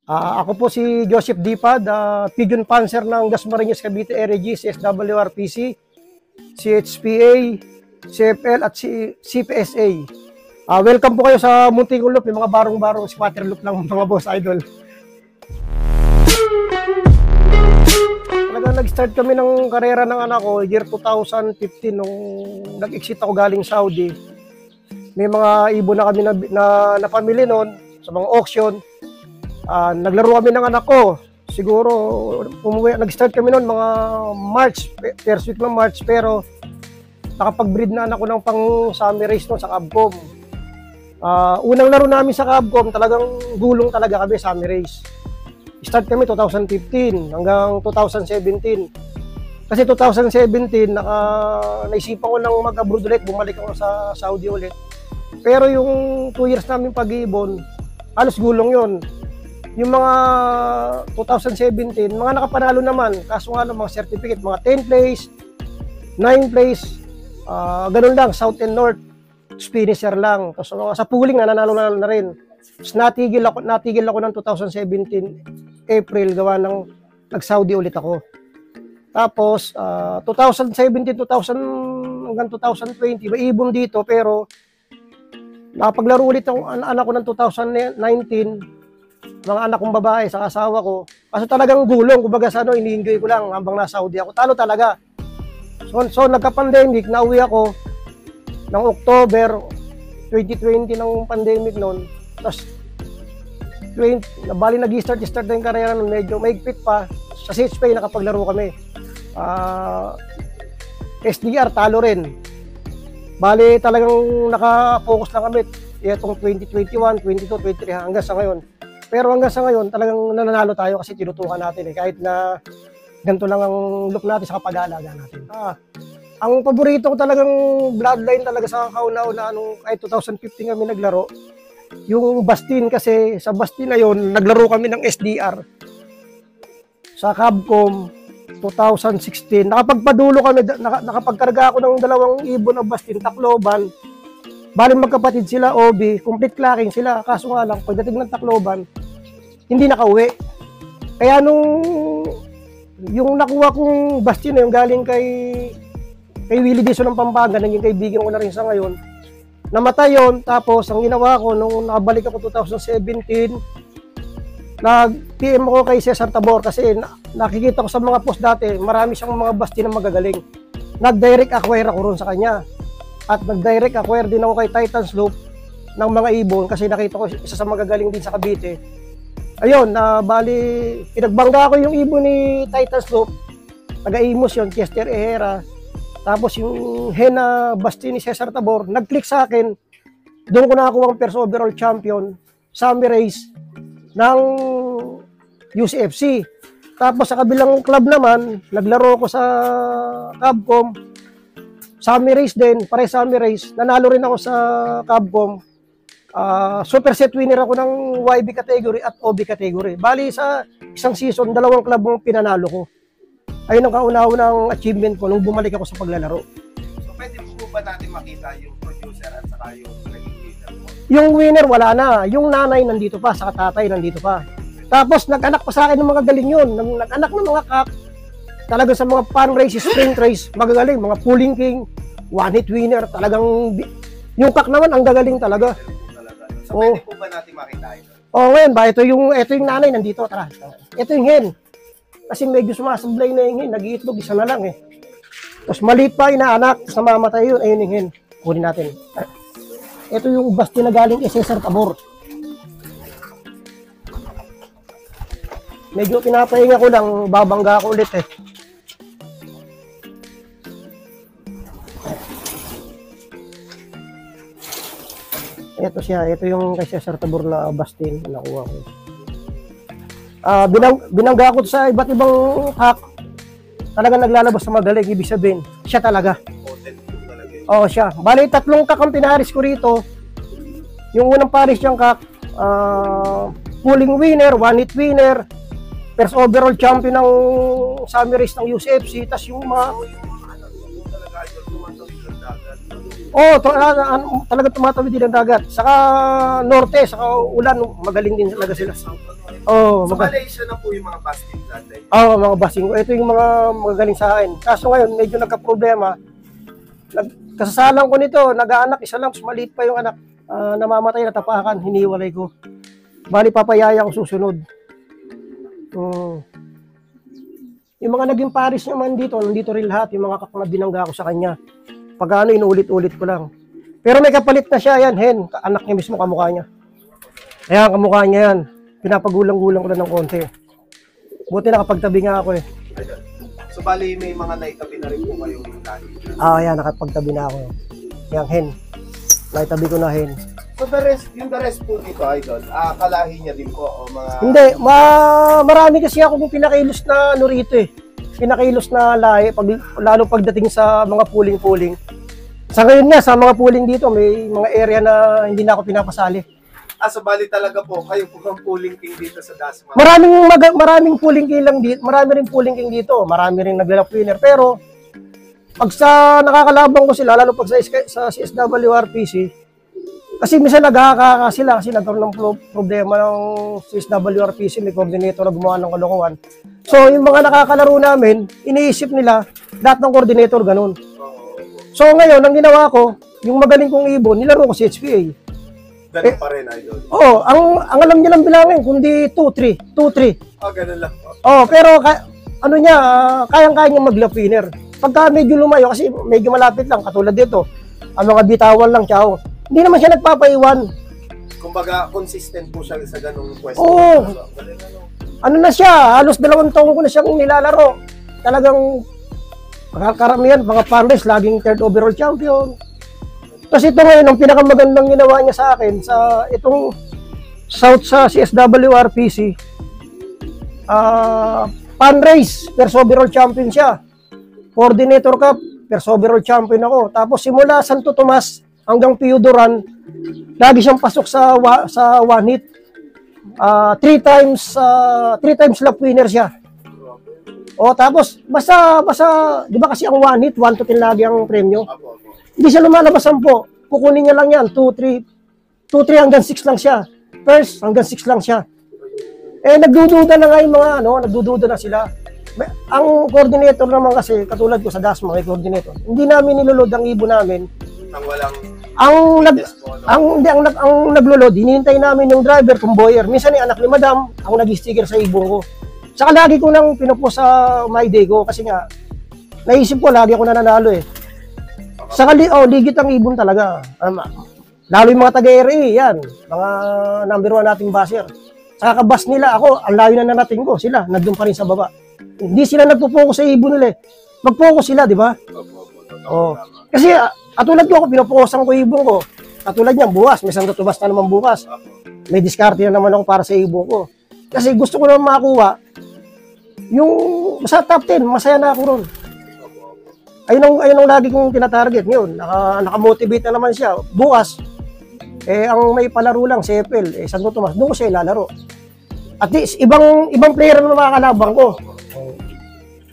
Ako po si Joseph Dipad, Pigeon Panzer ng Dasmariñas Cavite RG, CSWRPC, CHPA, CFL at CPSA. Welcome po kayo sa Munting Loop, yung mga barong-barong squatter loop ng mga boss idol. Talagang nag-start kami ng karera ng anak ko year 2015 nung nag-exit ako galing Saudi. May mga ibon na kami na pamili noon sa mga auction. Naglaro kami ng anak ko. Siguro nag-start kami noon mga March, first week ng March, pero nakapag-breed na anak ko ng pang summer race noon sa Cabcom. Unang laro namin sa Cabcom, talagang gulong talaga kami summer race. Start kami 2015 hanggang 2017. Kasi 2017 naisipan ko nang mag-abroad ulit, bumalik ako sa Saudi ulit. Pero yung 2 years namin pag-iibon, halos gulong yon. Yung mga 2017, mga nakapanalo naman, kaso nga lang mga certificate, mga 10 place, 9 place, ganun lang, South and North, finisher lang. Tapos sa pooling nanalo na rin. Tapos natigil ako ng 2017, April, gawa ng nag-Saudi ulit ako. Tapos, 2017, hanggang 2020, may ibon dito, pero nakapaglaro ulit ang anak ko ng 2019, mga anak kong babae sa asawa ko. Kasi talagang gulong, kumbaga sa ini-enjoy ko lang habang nasa Saudi ako. Talo talaga. So nagka-pandemic, nauwi ako ng October 2020 ng pandemic noon. Tapos, bali nag-start na yung karera nun, medyo maigpit pa. Sa CHPA nakapaglaro kami. SDR, talo rin. Bali talagang naka-focus lang kami itong 2021, 22, 23 hanggang sa ngayon. Pero hanggang sa ngayon, talagang nananalo tayo kasi tinutukan natin kahit na ganito lang ang look natin sa kapag-aalaga natin. Ang paborito ko talagang bloodline talaga sa kauna-una kahit 2015 kami naglaro, yung Bastin, kasi sa Bastin na yon naglaro kami ng SDR sa Cabcom 2016. Nakapagpadulo kami, nakapagkarga ako ng 2 ibon ng Bastin, Tacloban. Bali magkapatid sila, OB, complete clacking sila. Kaso nga lang, pagdating ng Tacloban, hindi nakauwi. Kaya yung nakuha kong Bastin na yung galing kay Willie Dizon ng Pampanga, naging kaibigan ko na rin sa ngayon. Namatay yun, tapos ang ginawa ko, nung nakabalik ako 2017, nag-PM ako kay Cesar Tabor kasi nakikita ko sa mga post dati, marami siyang mga Bastin na magagaling. Nag-direct acquire ako ron sa kanya. At nag-direct acquire din ako kay Titans Loop ng mga ibon kasi nakita ko isa sa magagaling din sa Cavite. Ayun, bali, pinagbangga ko yung ibon ni Titans Loop, taga-Imus yun, Chester Ehera. Tapos yung hen na Bastin ni Cesar Tabor, nag-click sa akin. Doon ko nakakuha ang first overall champion, summer race ng UCFC. Tapos sa kabilang club naman, naglaro ko sa Cabcom, summer race din, pare summer race. Nanalo rin ako sa Cabcom. Super set winner ako ng YB category at OB category. Bali sa isang season, 2 club ang pinanalo ko. Ayun ang kauna-unang achievement ko nung bumalik ako sa paglalaro. So pwede po ba natin makita yung producer at saka yung naging winner mo? Yung winner wala na, yung nanay nandito pa, saka tatay nandito pa. Tapos nag-anak pa sa akin ng mga galing yun, nag-anak ng mga kak, talaga sa mga fan races, sprint race, magagaling, mga pulling king, one-hit winner, talagang, yung kak naman ang gagaling talaga. So pwede po ba natin makita ito? Ngayon ba, ito yung nanay nandito, tara. Ito yung hen. Kasi medyo sumasablay na yung hen, nag-iitlog, isa na lang Tapos maliit pa, inaanak, tapos namamatay yun, ayun yung hen. Kunin natin. Ito yung Bastin na galing kay Cesar Tabor. Medyo pinapahinga ko lang, babangga ko ulit Ito siya, ito yung kay Cesar Tabor na Bastin, nakuha ko. Binangga ko sa iba't ibang hack. Talagang naglalabas sa magaling, ibig sabihin, siya talaga. Oo, siya. Bali, 3 kak ang pinaris ko rito. Yung unang paris niyang kak, pulling winner, one-hit winner, first overall champion ng summer race ng UCFC, tas yung mga... talaga tumatawid din ang dagat. Saka norte, saka ulan, magaling din talaga sila. Oo, So, Malaysia na po yung mga Bastin bloodline. mga basing ko. Ito yung mga magagaling sa akin. Kaso ngayon, medyo nagka-problema. Kasasalan ko nito, nag-aanak, isa lang, maliit pa yung anak. Namamatay, natapakan, hiniwalay ko. Bali, papayaya ko susunod. Yung mga naging paris naman dito, nandito rin lahat, yung mga kakang binangga ko sa kanya. Pag inuulit-ulit ko lang. Pero may kapalit na siya, yan, hen, anak niya mismo, kamukha niya. Ayan, kamukha niya yan. Pinapagulang-gulang ko na ng konti. Buti nakapagtabi nga ako eh. Ayun. So, bali, may mga naitabi na rin po kayong lahi. Ayan, nakapagtabi na ako. Yan, hen. Naitabi ko na, hen. So, yung the rest po dito, Idol, kalahi niya din po o mga... Hindi, marami kasi ako kung pinakilos na ano rito eh. Pinakilos na lahi, lalo pagdating sa mga puling-puling. Sa ngayon nga, sa mga puling dito, may mga area na hindi na ako pinapasali. So bali talaga po, kayo po ang pulling king dito sa Dasma. Maraming pulling king lang dito, marami rin pulling king dito, marami rin naglalap winner. Pero, pag sa nakakalaban ko sila, lalo pag sa CSWRPC, kasi minsan nagkakaka sila kasi nagkaroon ng problema ng CSWRPC, may coordinator na gumawa ng kalokohan. So, yung mga nakakalaro namin, iniisip nila, lahat ng coordinator ganun. So, ngayon, ang ginawa ko, yung magaling kong ibon, nilaro ko si HPA. Ganun pa rin, Idol. Oo, ang alam niya lang bilangin, kundi 2-3. 2-3. Ganun lang po. Pero, ano niya, kayang-kaya niya mag-lap winner. Pagka medyo lumayo, kasi medyo malapit lang, katulad dito, ang mga bitawan lang, tiyaw. Hindi naman siya nagpapaiwan. Kumbaga, consistent po siya sa ganung pwesto. Oo. Ano na siya, halos 2 taon ko na siyang nilalaro. Talagang, karamihan, mga panres, laging 3rd overall champion. Kasi ito ngayon, ang pinakamagandang ginawa niya sa akin, sa itong South sa CSWRPC, fundraise, first overall champion siya. Coordinator Cup, first overall champion ako. Tapos simula Santo Tomas hanggang Piodoran, lagi siyang pasok sa one hit. 3 times lap winner siya. Tapos basta, di ba kasi ang one hit, 1 to 10 lagi ang premyo. Hindi siya lumalabas 10. Kukunin niya lang yan. 2-3 hanggang 6 lang siya. First hanggang 6 lang siya. Nagdududa na nga yung mga, nagdududa na sila. Ang coordinator naman kasi, katulad ko sa Dasma, may coordinator. Hindi namin nilulod ang ibon namin. Nang walang... Ang naglulod, hinihintay namin yung driver, convoyer. Minsan yung anak ni Madam, ang nag-sticker sa ibon ko. Saka lagi ko nang pinupo sa my day ko kasi nga, naisip ko, lagi ako nananalo eh. Saka ligit ang ibon talaga. Lalo yung mga taga-RA, yan. Mga number 1 nating baser. Saka kabas nila, ako, ang layo na narating ko. Sila, nandun pa rin sa baba. Hindi sila nagpo-focus sa ibon nila eh. Mag-focus sila, di ba? Kasi, katulad ko, pinopokusan ko ibon ko. Katulad niyan, bukas. May Santo Tomas na naman bukas. May diskarte na naman ako para sa ibon ko. Kasi gusto ko naman makakuha. Yung sa top 10, masaya na ako ron. Ayun ang lagi kong tinatarget ngayon. Nakamotivate na naman siya. Bukas, ang may palaro lang, CFL, Santo Tomas, doon ko siya ilalaro. At least, ibang player na makakalabang ko.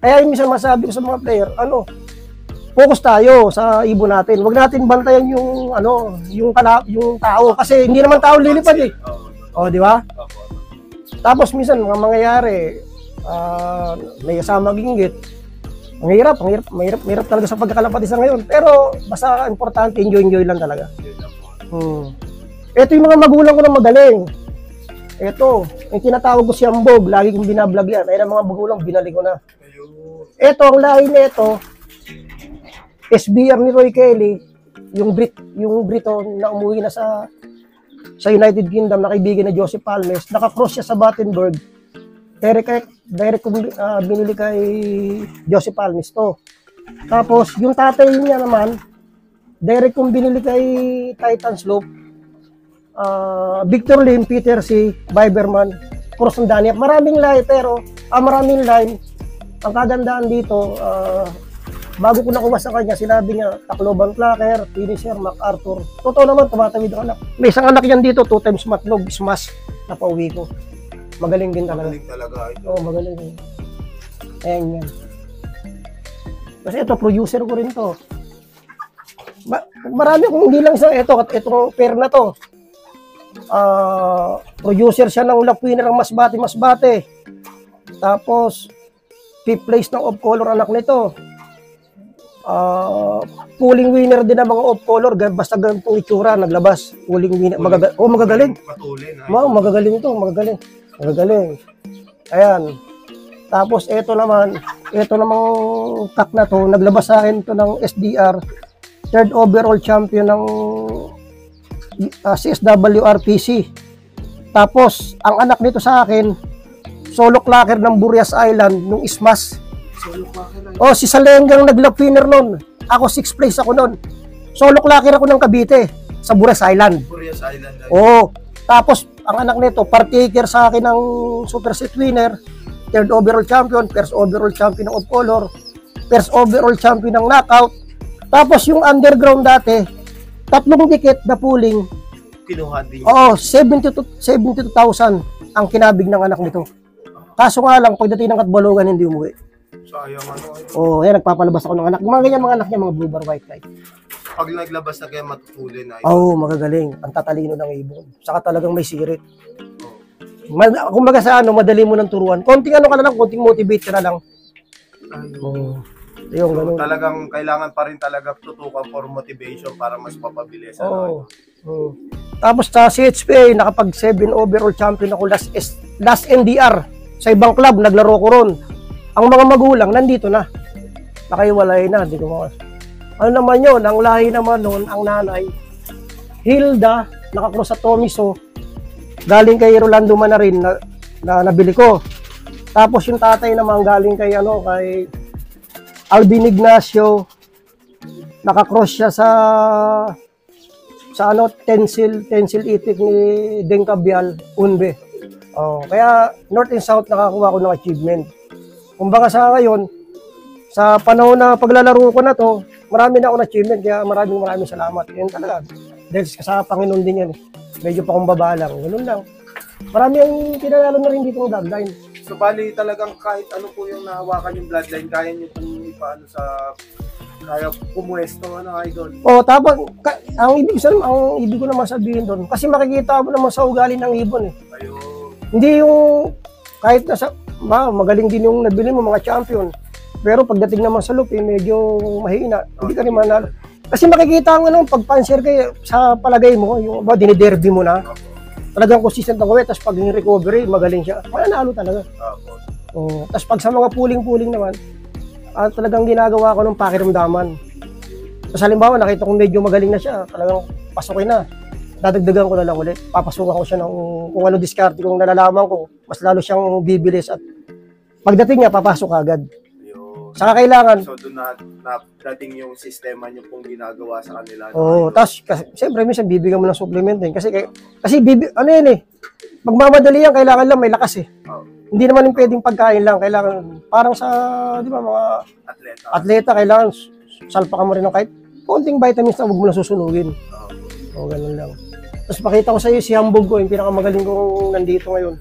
Kaya yung minsan masabi ko sa mga player, focus tayo sa ibon natin. Huwag natin bantayan yung tao. Kasi hindi naman tao lilipad eh. Di ba? Tapos minsan, mga mangyayari, may kasama ginggit. Mahirap talaga sa pagkakalapati sa ngayon. Pero basta importante, enjoy lang talaga. Ito yung mga magulang ko na magaling. Ito, yung tinatawag ko si Ambog, lagi kong binablog yan. Ayun ang mga magulang, binalik ko na. Ito, ang lahi na ito, SBR ni Roy Kelly, yung Brito na umuwi na sa United Kingdom, na kaibigan na Joseph Palmes, nakakross siya sa Battenberg. Direct kong binili kay Joseph Palmes to. Tapos, yung tatay niya naman, direct kong binili kay Titan Slope, Victor Lim, Peter C., Biberman, Cross ng Daniel. Maraming line, pero maraming line. Ang kagandaan dito, bago ko nakuha sa kanya, sinabi niya, Tacloban Clacker, Finisher, MacArthur. Totoo naman, tumatawid ang anak. May isang anak yan dito, 2 times matlog, smash, napauwi ko. Magaling din talaga. Magaling talaga. Magaling din. Ayan yan. Kasi ito, producer ko rin to. Marami kung hindi lang isang, itong pair na to. Producer siya ng lap winner ang Masbate. Tapos, 5th place ng off-color anak nito. Pulling winner din ng mga off-color. Basta ganitong itsura, naglabas. Pulling winner. Magagaling. Patulin. Magagaling ito. Magagaling. Ayan. Tapos, ito namang kak na to, naglabas sa akin to ng SDR. 3rd overall champion ng CSWRPC. Tapos, ang anak nito sa akin, solo clacker ng Burias Island, nung Ismas. Solo clacker lang. Oh, si Salenggang nag-lap winner nun. Ako 6th place ako nun. Solo clacker ako ng Cavite sa Burias Island. Burias Island. Oh, tapos ang anak nito, partaker sa akin ng super set winner, 3rd overall champion, 1st overall champion ng off-color, 1st overall champion ng knockout. Tapos yung underground dati, 3 dikit na pooling. Kinuha din. Oo, 72,000 ang kinabig ng anak nito. Kaso nga lang, pagdating ng Katbalogan, hindi umuwi. Sayang Oo, yan, nagpapalabas ako ng anak. Mga ganyan mga anak niya, mga blue bar white kite. Pag naglabas na kayo matutulin na. Oo, magagaling. Ang tatalino ng ibon. Saka talagang may sirit. Kumbaga sa madali mo ng turuan. Konting ka na lang, konting motivate ka na lang. Oo. Yung ganun. Talagang kailangan pa rin talaga tutukan for motivation para mas mapabilis. Oo. Tapos sa CHPA, nakapag 7 overall champion ako last NDR. Sa ibang club, naglaro ko ron. Ang mga magulang, nandito na. Nakaiwalay na. Hindi ko ano naman yun, ang lahi naman nun, ang nanay, Hilda, nakakross sa Tomiso, galing kay Rolando Manarin na nabili ko. Tapos yung tatay naman galing kay kay Alvin Ignacio, nakakross siya sa Tencil Itik ni Deng Cabial, Unbe. Kaya North and South nakakuha ko ng achievement. Kumbaga sa ngayon, sa panahon na paglalaro ko na to, marami na akong achievement, kaya maraming salamat. Yan talaga. Dahil sa Panginoon din yan. Medyo pa akong babalang. Ganun lang. Marami ang kinalalo na rin dito ng bloodline. So bali talagang kahit ano po yung nahawakan yung bloodline, kaya nyo kung ipaano sa kaya pumuesto idol. Tapos ang ibig ko naman sabihin doon, kasi makikita mo naman sa ugali ng ibon eh. Hindi yung kahit nasa magaling din yung nabili mo mga champion. Pero pagdating naman sa loop, medyo mahina. Hindi ka rin manalo. Kasi makikita mo pag panser kayo sa palagay mo, yung diniderby mo na. Talagang consistent ang kawet, tapos pag yung recovery, magaling siya. Mananalo talaga. Tapos pag sa mga puling-puling naman, talagang ginagawa ko ng pakiramdaman. Tapos halimbawa, nakita kong medyo magaling na siya, talagang pasukin na. Dadagdagan ko na lang ulit. Papasukan ko siya ng kung ano diskarte kung nalalaman ko, mas lalo siyang bibilis at pagdating niya, papasok agad. Saka kailangan. So doon na dating yung sistema niyo pong ginagawa sa kanila. Tapos siyempre minsan bibigyan mo ng supplement din kasi magmamadali yan, kailangan lang may lakas eh. Hindi naman yung pwedeng pagkain lang, kailangan parang sa di ba mga atleta kailangan salpakan mo rin ng kahit konting vitamins na huwag mo na susunugin. Ganun lang. Tapos pakita ko sa iyo si Hambog ko, yung pinakamagaling kong nandito ngayon.